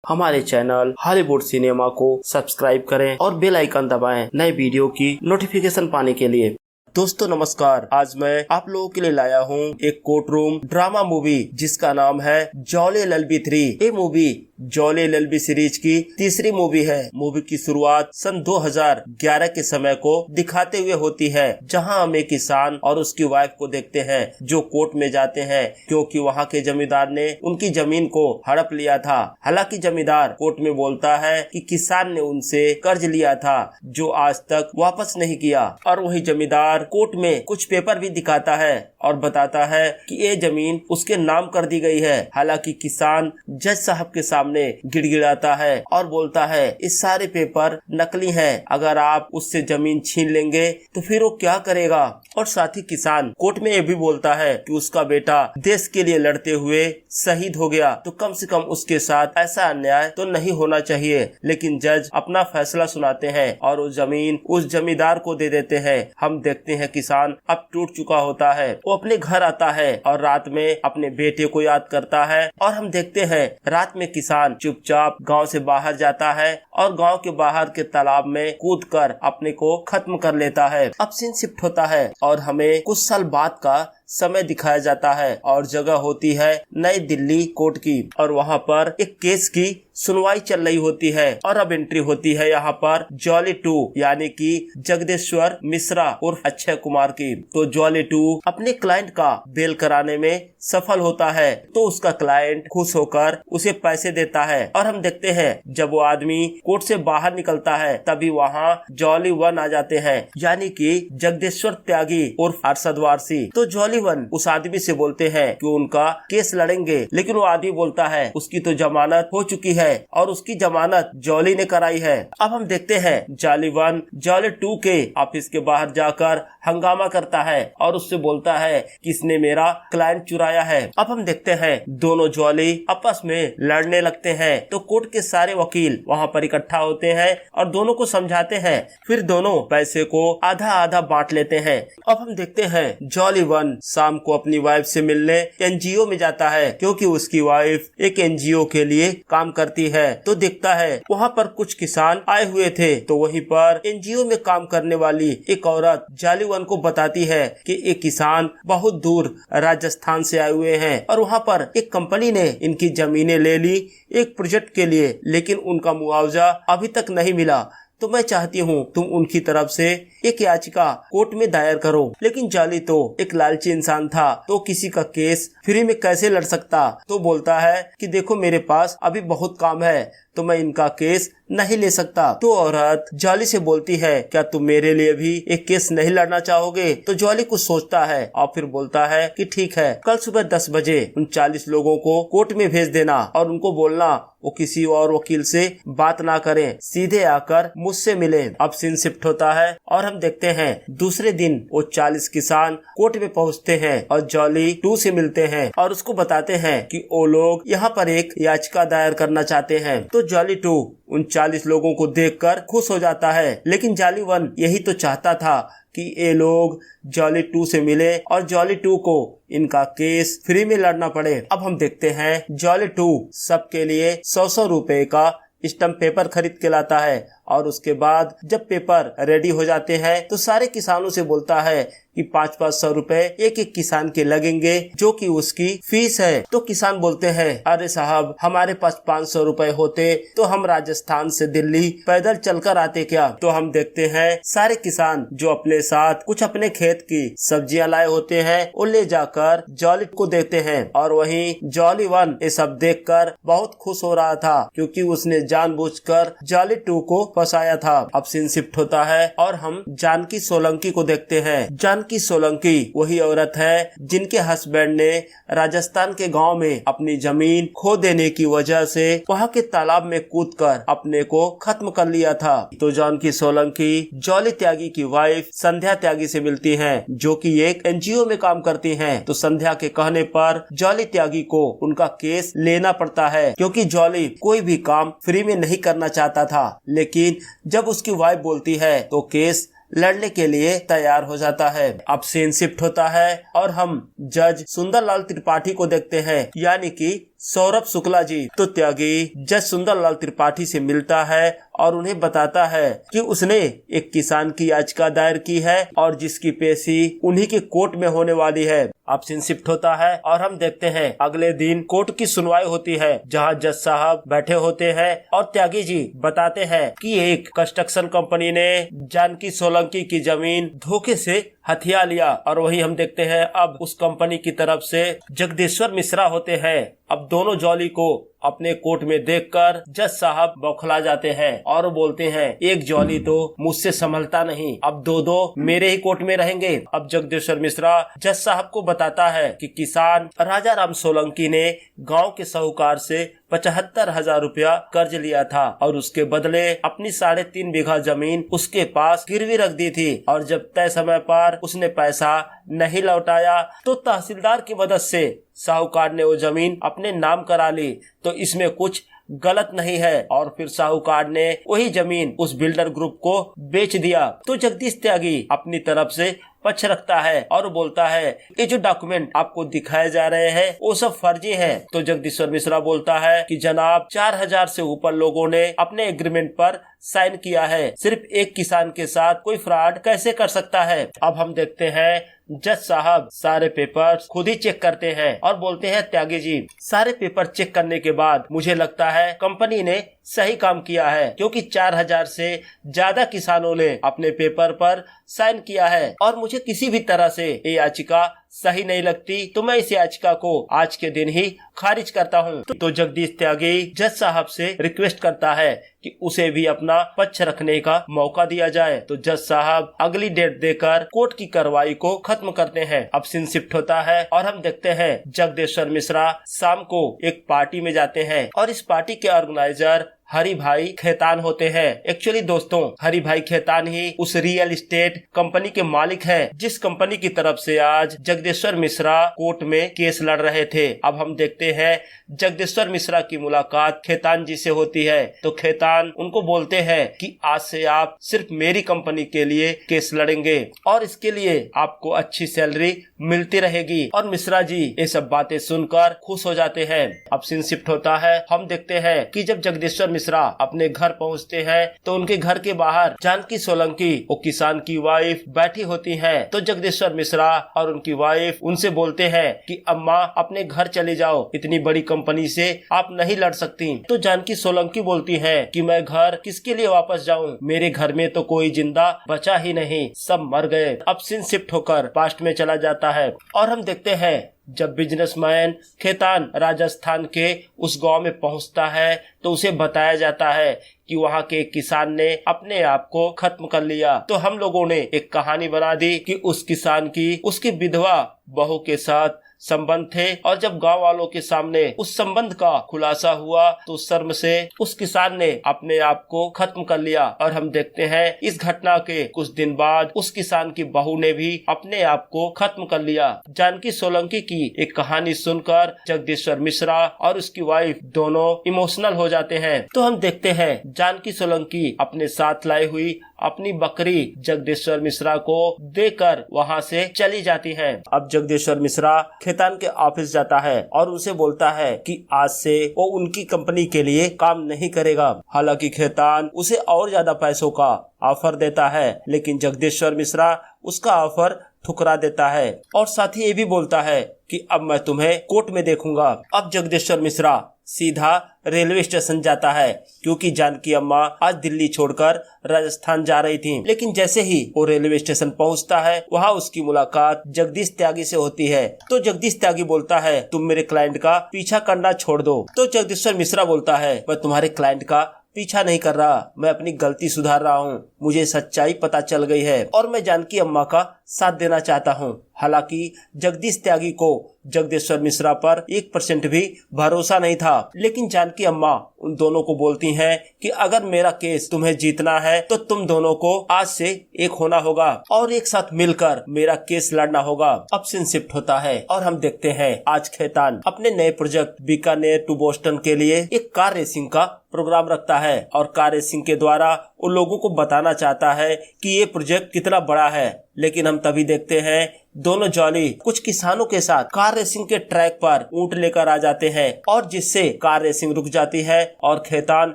हमारे channel Hollywood cinema को subscribe करें और बेल आइकन दबाएं नए वीडियो की नोटिफिकेशन पाने के लिए। दोस्तों नमस्कार, आज मैं आप लोगों के लिए लाया हूँ एक कोर्ट रूम ड्रामा मूवी जिसका नाम है जॉली एलएलबी 3। ये मूवी जॉली एलएलबी सीरीज की तीसरी मूवी है। मूवी की शुरुआत सन 2011 के समय को दिखाते हुए होती है, जहां हम एक किसान और उसकी वाइफ को देखते हैं जो कोर्ट में जाते हैं क्योंकि वहां के जमींदार ने उनकी जमीन को हड़प लिया था। हालांकि जमींदार कोर्ट में बोलता है कि किसान ने उनसे कर्ज लिया था जो आज तक वापस नहीं किया, और वही जमींदार कोर्ट में कुछ पेपर भी दिखाता है और बताता है कि ये जमीन उसके नाम कर दी गई है। हालांकि किसान जज साहब के सामने गिड़गिड़ाता है और बोलता है इस सारे पेपर नकली हैं, अगर आप उससे जमीन छीन लेंगे तो फिर वो क्या करेगा। और साथ ही किसान कोर्ट में ये भी बोलता है कि उसका बेटा देश के लिए लड़ते हुए शहीद हो गया, तो कम से कम उसके साथ ऐसा अन्याय तो नहीं होना चाहिए। लेकिन जज अपना फैसला सुनाते हैं और वो जमीन उस जमींदार को दे देते हैं। हम देखते हैं किसान अब टूट चुका होता है, वो अपने घर आता है और रात में अपने बेटे को याद करता है। और हम देखते हैं रात में किसान चुपचाप गांव से बाहर जाता है और गांव के बाहर के तालाब में कूदकर अपने को खत्म कर लेता है। अब सीन शिफ्ट होता है और हमें कुछ साल बाद का समय दिखाया जाता है और जगह होती है नई दिल्ली कोर्ट की, और वहाँ पर एक केस की सुनवाई चल रही होती है। और अब एंट्री होती है यहाँ पर जॉली 2 यानी कि जगदेश्वर मिश्रा उर्फ अक्षय कुमार की। तो जॉली 2 अपने क्लाइंट का बेल कराने में सफल होता है, तो उसका क्लाइंट खुश होकर उसे पैसे देता है। और हम देखते हैं जब वो आदमी कोर्ट से बाहर निकलता है तभी वहाँ जॉली 1 आ जाते हैं, यानी कि जगदेश्वर त्यागी उर्फ अरशद वारसी। तो जॉली 1 उस आदमी से बोलते हैं कि उनका केस लड़ेंगे, लेकिन वो आदमी बोलता है उसकी तो जमानत हो चुकी है और उसकी जमानत जॉली ने कराई है। अब हम देखते हैं जॉली 1 जॉली 2 के ऑफिस के बाहर जाकर हंगामा करता है और उससे बोलता है किसने मेरा क्लाइंट चुराया है। अब हम देखते हैं दोनों जॉली आपस में लड़ने लगते हैं, तो कोर्ट के सारे वकील वहाँ पर इकट्ठा होते हैं और दोनों को समझाते हैं। फिर दोनों पैसे को आधा आधा बांट लेते हैं। अब हम देखते हैं जॉली 1 शाम को अपनी वाइफ से मिलने एनजीओ में जाता है क्योंकि उसकी वाइफ एक एनजीओ के लिए काम करती है। तो देखता है वहाँ पर कुछ किसान आए हुए थे, तो वहीं पर एनजीओ में काम करने वाली एक औरत जॉली 1 को बताती है कि एक किसान बहुत दूर राजस्थान से आए हुए हैं और वहाँ पर एक कंपनी ने इनकी जमीनें ले ली एक प्रोजेक्ट के लिए, लेकिन उनका मुआवजा अभी तक नहीं मिला। तो मैं चाहती हूँ तुम उनकी तरफ से एक याचिका कोर्ट में दायर करो। लेकिन जॉली तो एक लालची इंसान था, तो किसी का केस फ्री में कैसे लड़ सकता। तो बोलता है कि देखो मेरे पास अभी बहुत काम है, तो मैं इनका केस नहीं ले सकता। तो औरत जॉली से बोलती है क्या तुम मेरे लिए भी एक केस नहीं लड़ना चाहोगे। तो जॉली कुछ सोचता है और फिर बोलता है कि ठीक है, कल सुबह 10 बजे उन 40 लोगों को कोर्ट में भेज देना और उनको बोलना वो किसी और वकील से बात ना करें, सीधे आकर मुझसे मिले। अब सीन शिफ्ट होता है और हम देखते हैं दूसरे दिन वो 40 किसान कोर्ट में पहुँचते हैं और जॉली 2 से मिलते हैं और उसको बताते हैं कि वो लोग यहाँ पर एक याचिका दायर करना चाहते हैं। तो जॉली 2 उन 40 लोगों को देखकर खुश हो जाता है, लेकिन जॉली 1 यही तो चाहता था कि ये लोग जॉली 2 से मिले और जॉली 2 को इनका केस फ्री में लड़ना पड़े। अब हम देखते हैं जॉली 2 सबके लिए 100 रुपए का स्टैम्प पेपर खरीद के लाता है और उसके बाद जब पेपर रेडी हो जाते हैं तो सारे किसानों से बोलता है कि 500 रुपए एक एक किसान के लगेंगे जो कि उसकी फीस है। तो किसान बोलते हैं अरे साहब हमारे पास 500 रुपए होते तो हम राजस्थान से दिल्ली पैदल चलकर आते क्या। तो हम देखते हैं सारे किसान जो अपने साथ कुछ अपने खेत की सब्जियां लाए होते हैं वो ले जाकर जॉली को देते हैं, और वहीं जॉली 1 ये सब देखकर बहुत खुश हो रहा था क्योंकि उसने जानबूझकर जॉली 2 को फंसाया था। अब सीन शिफ्ट होता है और हम जानकी सोलंकी को देखते हैं। जानकी सोलंकी वही औरत है जिनके हस्बैंड ने राजस्थान के गांव में अपनी जमीन खो देने की वजह से वहां के तालाब में कूदकर अपने को खत्म कर लिया था। तो जानकी सोलंकी जॉली त्यागी की वाइफ संध्या त्यागी से मिलती हैं, जो कि एक एनजीओ में काम करती हैं। तो संध्या के कहने पर जॉली त्यागी को उनका केस लेना पड़ता है क्योंकि जॉली कोई भी काम फ्री में नहीं करना चाहता था, लेकिन जब उसकी वाइफ बोलती है तो केस लड़ने के लिए तैयार हो जाता है। अब सीन शिफ्ट होता है और हम जज सुंदरलाल त्रिपाठी को देखते हैं, यानी कि सौरभ शुक्ला जी। तो त्यागी जज सुंदरलाल त्रिपाठी से मिलता है और उन्हें बताता है कि उसने एक किसान की याचिका दायर की है और जिसकी पेशी उन्हीं के कोर्ट में होने वाली है। अब सीन शिफ्ट होता है और हम देखते हैं अगले दिन कोर्ट की सुनवाई होती है, जहां जज साहब बैठे होते हैं और त्यागी जी बताते हैं कि एक कंस्ट्रक्शन कंपनी ने जानकी सोलंकी की जमीन धोखे से हथिया लिया। और वही हम देखते हैं अब उस कंपनी की तरफ से जगदीश्वर मिश्रा होते हैं। अब दोनों जॉली को अपने कोर्ट में देखकर जज साहब बौखला जाते हैं और बोलते हैं एक जॉली तो मुझसे संभलता नहीं, अब दो मेरे ही कोर्ट में रहेंगे। अब जगदीश्वर मिश्रा जज साहब को बताता है कि किसान राजा राम सोलंकी ने गांव के साहूकार से 75,000 रुपया कर्ज लिया था और उसके बदले अपनी 3.5 बीघा जमीन उसके पास गिरवी रख दी थी, और जब तय समय पर उसने पैसा नहीं लौटाया तो तहसीलदार की मदद से साहूकार ने वो जमीन अपने नाम करा ली। तो इसमें कुछ गलत नहीं है। और फिर साहूकार ने वही जमीन उस बिल्डर ग्रुप को बेच दिया। तो जगदीश त्यागी अपनी तरफ से पक्ष रखता है और बोलता है ये जो डॉक्यूमेंट आपको दिखाए जा रहे हैं वो सब फर्जी हैं। तो जगदीश्वर मिश्रा बोलता है कि जनाब 4,000 से ऊपर लोगों ने अपने एग्रीमेंट पर साइन किया है, सिर्फ एक किसान के साथ कोई फ्रॉड कैसे कर सकता है। अब हम देखते हैं जज साहब सारे पेपर खुद ही चेक करते हैं और बोलते हैं त्यागी जी सारे पेपर चेक करने के बाद मुझे लगता है कंपनी ने सही काम किया है, क्योंकि 4,000 से ज्यादा किसानों ने अपने पेपर पर साइन किया है और मुझे किसी भी तरह से ये याचिका सही नहीं लगती, तो मैं इस याचिका को आज के दिन ही खारिज करता हूँ। तो जगदीश त्यागी जज साहब से रिक्वेस्ट करता है कि उसे भी अपना पक्ष रखने का मौका दिया जाए। तो जज साहब अगली डेट देकर कोर्ट की कार्रवाई को खत्म करते हैं। अब सीन शिफ्ट होता है और हम देखते हैं जगदीश्वर मिश्रा शाम को एक पार्टी में जाते हैं और इस पार्टी के ऑर्गेनाइजर हरि भाई खेतान होते हैं। एक्चुअली दोस्तों हरि भाई खेतान ही उस रियल एस्टेट कंपनी के मालिक हैं, जिस कंपनी की तरफ से आज जगदीश्वर मिश्रा कोर्ट में केस लड़ रहे थे। अब हम देखते हैं जगदीश्वर मिश्रा की मुलाकात खेतान जी से होती है। तो खेतान उनको बोलते हैं कि आज से आप सिर्फ मेरी कंपनी के लिए केस लड़ेंगे और इसके लिए आपको अच्छी सैलरी मिलती रहेगी। और मिश्रा जी ये सब बातें सुनकर खुश हो जाते हैं। अब सीन शिफ्ट होता है, हम देखते हैं कि जब जगदीश्वर मिश्रा अपने घर पहुंचते हैं तो उनके घर के बाहर जानकी सोलंकी वो किसान की वाइफ बैठी होती हैं। तो जगदीश्वर मिश्रा और उनकी वाइफ उनसे बोलते हैं कि अम्मा अपने घर चले जाओ, इतनी बड़ी कंपनी से आप नहीं लड़ सकती। तो जानकी सोलंकी बोलती हैं कि मैं घर किसके लिए वापस जाऊं, मेरे घर में तो कोई जिंदा बचा ही नहीं, सब मर गए। अब सीन शिफ्ट होकर पास्ट में चला जाता है और हम देखते हैं जब बिजनेसमैन खेतान राजस्थान के उस गांव में पहुंचता है तो उसे बताया जाता है कि वहां के किसान ने अपने आप को खत्म कर लिया। तो हम लोगों ने एक कहानी बना दी कि उस किसान की उसकी विधवा बहू के साथ संबंध थे और जब गांव वालों के सामने उस संबंध का खुलासा हुआ तो शर्म से उस किसान ने अपने आप को खत्म कर लिया। और हम देखते हैं इस घटना के कुछ दिन बाद उस किसान की बहू ने भी अपने आप को खत्म कर लिया। जानकी सोलंकी की एक कहानी सुनकर जगदीश्वर मिश्रा और उसकी वाइफ दोनों इमोशनल हो जाते हैं। तो हम देखते हैं जानकी सोलंकी अपने साथ लाई हुई अपनी बकरी जगदीश्वर मिश्रा को देकर वहां से चली जाती है। अब जगदीश्वर मिश्रा खेतान के ऑफिस जाता है और उसे बोलता है कि आज से वो उनकी कंपनी के लिए काम नहीं करेगा। हालांकि खेतान उसे और ज्यादा पैसों का ऑफर देता है, लेकिन जगदीश्वर मिश्रा उसका ऑफर ठुकरा देता है और साथ ही ये भी बोलता है कि अब मैं तुम्हें कोर्ट में देखूंगा। अब जगदीश्वर मिश्रा सीधा रेलवे स्टेशन जाता है, क्योंकि जानकी अम्मा आज दिल्ली छोड़कर राजस्थान जा रही थी। लेकिन जैसे ही वो रेलवे स्टेशन पहुंचता है वहां उसकी मुलाकात जगदीश त्यागी से होती है। तो जगदीश त्यागी बोलता है तुम मेरे क्लाइंट का पीछा करना छोड़ दो। तो जगदीश्वर मिश्रा बोलता है मैं तुम्हारे क्लाइंट का पीछा नहीं कर रहा, मैं अपनी गलती सुधार रहा हूँ, मुझे सच्चाई पता चल गई है और मैं जानकी अम्मा का साथ देना चाहता हूँ। हालांकि जगदीश त्यागी को जगदीश्वर मिश्रा पर 1% भी भरोसा नहीं था, लेकिन जानकी अम्मा उन दोनों को बोलती हैं कि अगर मेरा केस तुम्हें जीतना है तो तुम दोनों को आज से एक होना होगा और एक साथ मिलकर मेरा केस लड़ना होगा। अब सीन शिफ्ट होता है और हम देखते हैं आज खेतान अपने नए प्रोजेक्ट बीकानेर टू बोस्टन के लिए एक कार रेसिंग का प्रोग्राम रखता है और कार रेसिंग के द्वारा उन लोगों को बताना चाहता है कि ये प्रोजेक्ट कितना बड़ा है। लेकिन हम तभी देखते हैं दोनों जॉली कुछ किसानों के साथ कार रेसिंग के ट्रैक पर ऊंट लेकर आ जाते हैं और जिससे कार रेसिंग रुक जाती है और खेतान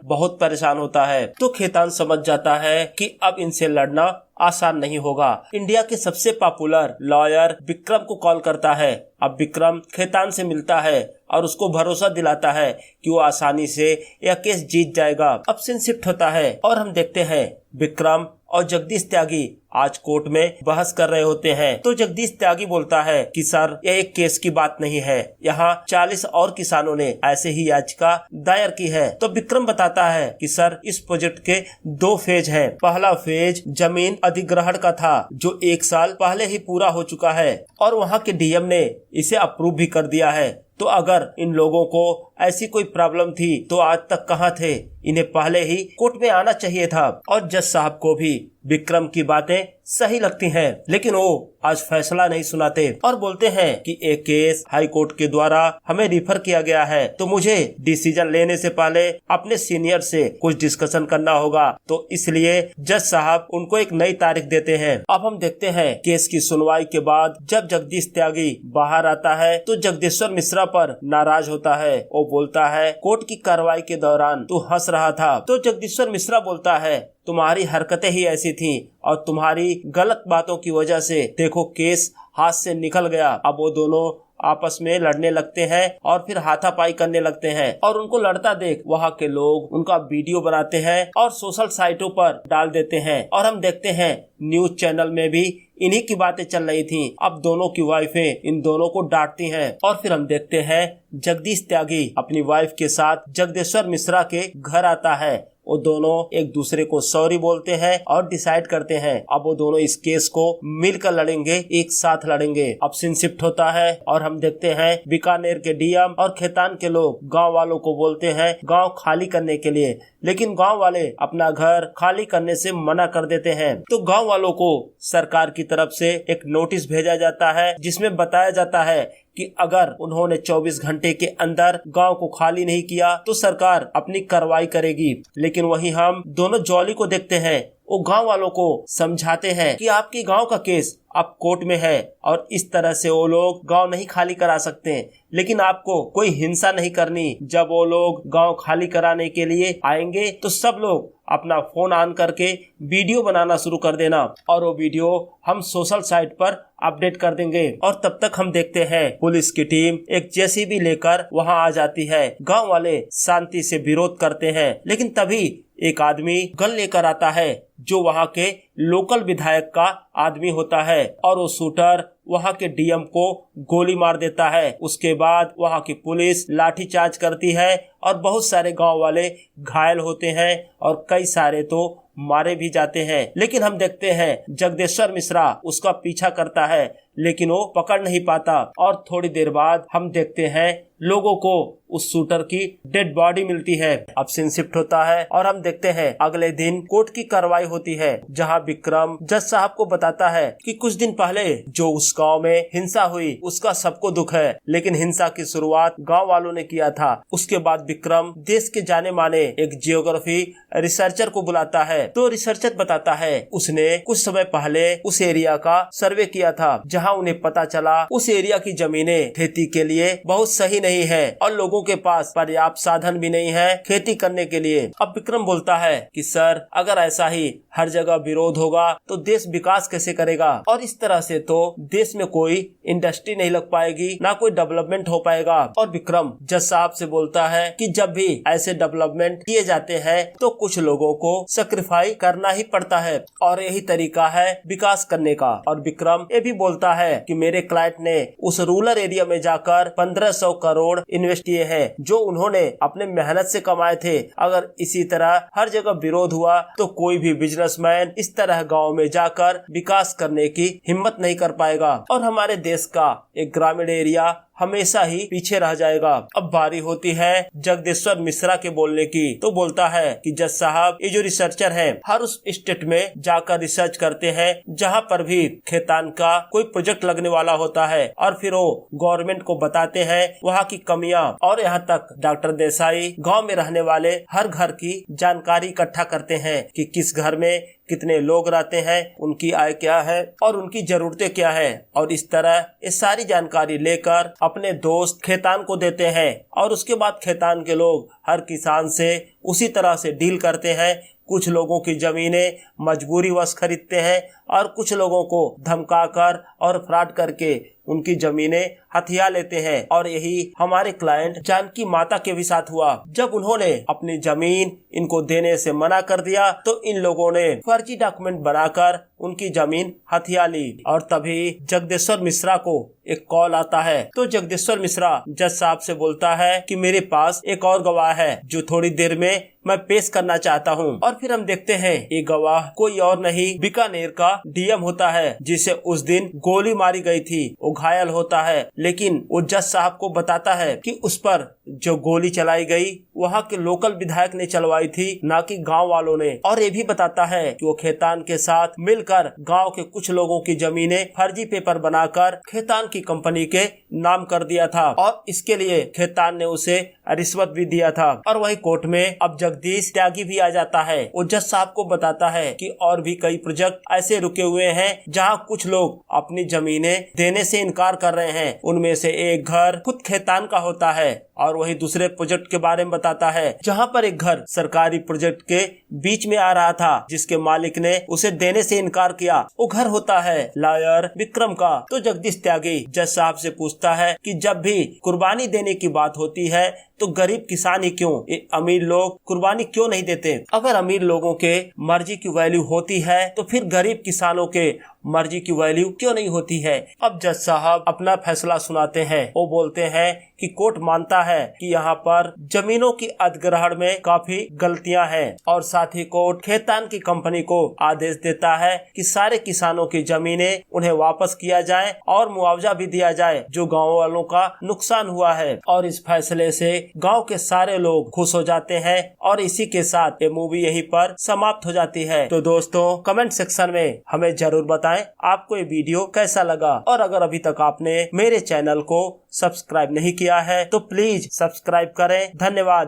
बहुत परेशान होता है। तो खेतान समझ जाता है कि अब इनसे लड़ना आसान नहीं होगा। इंडिया के सबसे पॉपुलर लॉयर विक्रम को कॉल करता है। अब विक्रम खेतान से मिलता है और उसको भरोसा दिलाता है कि वो आसानी से यह केस जीत जाएगा। अब सीन शिफ्ट होता है और हम देखते हैं विक्रम और जगदीश त्यागी आज कोर्ट में बहस कर रहे होते हैं। तो जगदीश त्यागी बोलता है कि सर यह एक केस की बात नहीं है, यहाँ 40 और किसानों ने ऐसे ही याचिका दायर की है। तो विक्रम बताता है कि सर इस प्रोजेक्ट के 2 फेज हैं। पहला फेज जमीन अधिग्रहण का था जो 1 साल पहले ही पूरा हो चुका है और वहाँ के डीएम ने इसे अप्रूव भी कर दिया है। तो अगर इन लोगों को ऐसी कोई प्रॉब्लम थी तो आज तक कहाँ थे, इन्हें पहले ही कोर्ट में आना चाहिए था। और जज साहब को भी विक्रम की बातें सही लगती हैं, लेकिन वो आज फैसला नहीं सुनाते और बोलते हैं कि एक केस हाई कोर्ट के द्वारा हमें रिफर किया गया है, तो मुझे डिसीजन लेने से पहले अपने सीनियर से कुछ डिस्कशन करना होगा। तो इसलिए जज साहब उनको एक नई तारीख देते हैं। अब हम देखते हैं केस की सुनवाई के बाद जब जगदीश त्यागी बाहर आता है तो जगदीश्वर मिश्रा पर नाराज होता है। वो बोलता है कोर्ट की कार्रवाई के दौरान तू हंस रहा था। तो जगदीश्वर मिश्रा बोलता है तुम्हारी हरकतें ही ऐसी थी और तुम्हारी गलत बातों की वजह से देखो केस हाथ से निकल गया। अब वो दोनों आपस में लड़ने लगते हैं और फिर हाथापाई करने लगते हैं और उनको लड़ता देख वहाँ के लोग उनका वीडियो बनाते हैं और सोशल साइटों पर डाल देते हैं। और हम देखते हैं न्यूज चैनल में भी इन्हीं की बातें चल रही थी। अब दोनों की वाइफें इन दोनों को डांटती हैं और फिर हम देखते हैं जगदीश त्यागी अपनी वाइफ के साथ जगदीश्वर मिश्रा के घर आता है। वो दोनों एक दूसरे को सॉरी बोलते हैं और डिसाइड करते हैं अब वो दोनों इस केस को मिलकर लड़ेंगे, एक साथ लड़ेंगे। अब सीन शिफ्ट होता है और हम देखते हैं बीकानेर के डीएम और खेतान के लोग गांव वालों को बोलते हैं गांव खाली करने के लिए, लेकिन गांव वाले अपना घर खाली करने से मना कर देते हैं। तो गांव वालों को सरकार की तरफ से एक नोटिस भेजा जाता है जिसमें बताया जाता है कि अगर उन्होंने 24 घंटे के अंदर गांव को खाली नहीं किया तो सरकार अपनी कार्रवाई करेगी। लेकिन वहीं हम दोनों जॉली को देखते हैं, वो गांव वालों को समझाते हैं कि आपकी गांव का केस अब कोर्ट में है और इस तरह से वो लोग गांव नहीं खाली करा सकते, लेकिन आपको कोई हिंसा नहीं करनी। जब वो लोग गांव खाली कराने के लिए आएंगे तो सब लोग अपना फोन ऑन करके वीडियो बनाना शुरू कर देना और वो वीडियो हम सोशल साइट पर अपडेट कर देंगे। और तब तक हम देखते हैं पुलिस की टीम एक जेसीबी लेकर वहां आ जाती है। गांव वाले शांति से विरोध करते हैं, लेकिन तभी एक आदमी गन लेकर आता है जो वहां के लोकल विधायक का आदमी होता है और वो शूटर वहां के डीएम को गोली मार देता है। उसके बाद वहां की पुलिस लाठीचार्ज करती है और बहुत सारे गांव वाले घायल होते हैं और कई सारे तो मारे भी जाते हैं। लेकिन हम देखते हैं जगदीश्वर मिश्रा उसका पीछा करता है लेकिन वो पकड़ नहीं पाता और थोड़ी देर बाद हम देखते हैं लोगों को उस शूटर की डेड बॉडी मिलती है। अब सीन शिफ्ट होता है और हम देखते हैं अगले दिन कोर्ट की कार्रवाई होती है जहां विक्रम जज साहब को बताता है कि कुछ दिन पहले जो उस गांव में हिंसा हुई उसका सबको दुख है, लेकिन हिंसा की शुरुआत गांव वालों ने किया था। उसके बाद विक्रम देश के जाने माने एक जियोग्राफी रिसर्चर को बुलाता है। तो रिसर्चर बताता है उसने कुछ समय पहले उस एरिया का सर्वे किया था जहाँ उन्हें पता चला उस एरिया की जमीनें खेती के लिए बहुत सही नहीं है और लोगों के पास पर्याप्त साधन भी नहीं है खेती करने के लिए। अब विक्रम बोलता है कि सर अगर ऐसा ही हर जगह विरोध होगा तो देश विकास कैसे करेगा और इस तरह से तो देश में कोई इंडस्ट्री नहीं लग पाएगी, ना कोई डेवलपमेंट हो पाएगा। और विक्रम जज साहब से बोलता है कि जब भी ऐसे डेवलपमेंट किए जाते हैं तो कुछ लोगों को सेक्रीफाई करना ही पड़ता है और यही तरीका है विकास करने का। और विक्रम ये भी बोलता है कि मेरे क्लाइंट ने उस रूरल एरिया में जाकर 1500 करोड़ इन्वेस्ट किए हैं जो उन्होंने अपने मेहनत से कमाए थे। अगर इसी तरह हर जगह विरोध हुआ तो कोई भी बिजनेसमैन इस तरह गांव में जाकर विकास करने की हिम्मत नहीं कर पाएगा और हमारे देश का एक ग्रामीण एरिया हमेशा ही पीछे रह जाएगा। अब बारी होती है जगदीश्वर मिश्रा के बोलने की, तो बोलता है कि जज साहब, ये जो रिसर्चर है हर उस स्टेट में जाकर रिसर्च करते हैं जहाँ पर भी खेतान का कोई प्रोजेक्ट लगने वाला होता है, और फिर वो गवर्नमेंट को बताते हैं वहाँ की कमियां, और यहाँ तक डॉक्टर देसाई गांव में रहने वाले हर घर की जानकारी इकट्ठा करते हैं कि किस घर में कितने लोग रहते हैं, उनकी आय क्या है और उनकी जरूरतें क्या है, और इस तरह ये सारी जानकारी लेकर अपने दोस्त खेतान को देते हैं। और उसके बाद खेतान के लोग हर किसान से उसी तरह से डील करते हैं। कुछ लोगों की जमीनें मजबूरी वश खरीदते हैं और कुछ लोगों को धमकाकर और फ्रॉड करके उनकी जमीनें हथिया लेते हैं। और यही हमारे क्लाइंट जानकी माता के भी साथ हुआ। जब उन्होंने अपनी जमीन इनको देने से मना कर दिया तो इन लोगों ने फर्जी डॉक्यूमेंट बनाकर उनकी जमीन हथिया ली। और तभी जगदीश्वर मिश्रा को एक कॉल आता है। तो जगदीश्वर मिश्रा जज साहब से बोलता है कि मेरे पास एक और गवाह है जो थोड़ी देर में मैं पेश करना चाहता हूँ। और फिर हम देखते हैं ये गवाह कोई और नहीं, बीकानेर का डीएम होता है, जिसे उस दिन गोली मारी गई थी। वो घायल होता है, लेकिन वो जज साहब को बताता है कि उस पर जो गोली चलाई गई वहाँ के लोकल विधायक ने चलवाई थी, ना कि गांव वालों ने। और ये भी बताता है कि वो खेतान के साथ मिलकर गांव के कुछ लोगों की जमीनें फर्जी पेपर बनाकर खेतान की कंपनी के नाम कर दिया था, और इसके लिए खेतान ने उसे रिश्वत भी दिया था। और वही कोर्ट में अब जगदीश त्यागी भी आ जाता है। वो जज साहब को बताता है कि और भी कई प्रोजेक्ट ऐसे रुके हुए हैं जहाँ कुछ लोग अपनी जमीनें देने से इनकार कर रहे हैं। उनमें से एक घर खुद खेतान का होता है। और वही दूसरे प्रोजेक्ट के बारे में बताता है जहाँ पर एक घर सरकारी प्रोजेक्ट के बीच में आ रहा था, जिसके मालिक ने उसे देने से इनकार किया। वो घर होता है लॉयर विक्रम का। तो जगदीश त्यागी जज साहब से पूछता है कि जब भी कुर्बानी देने की बात होती है तो गरीब किसान ही क्यों, अमीर लोग कुर्बानी क्यों नहीं देते? अगर अमीर लोगों के मर्जी की वैल्यू होती है तो फिर गरीब किसानों के मर्जी की वैल्यू क्यों नहीं होती है? अब जज साहब अपना फैसला सुनाते हैं। वो बोलते हैं कि कोर्ट मानता है कि यहाँ पर जमीनों की अधिग्रहण में काफी गलतियां हैं, और साथ ही कोर्ट खेतान की कंपनी को आदेश देता है कि सारे किसानों की जमीनें उन्हें वापस किया जाए और मुआवजा भी दिया जाए जो गाँव वालों का नुकसान हुआ है। और इस फैसले से गांव के सारे लोग खुश हो जाते हैं, और इसी के साथ ये मूवी यहीं पर समाप्त हो जाती है। तो दोस्तों, कमेंट सेक्शन में हमें जरूर बताएं आपको ये वीडियो कैसा लगा, और अगर अभी तक आपने मेरे चैनल को सब्सक्राइब नहीं किया है तो प्लीज सब्सक्राइब करें। धन्यवाद।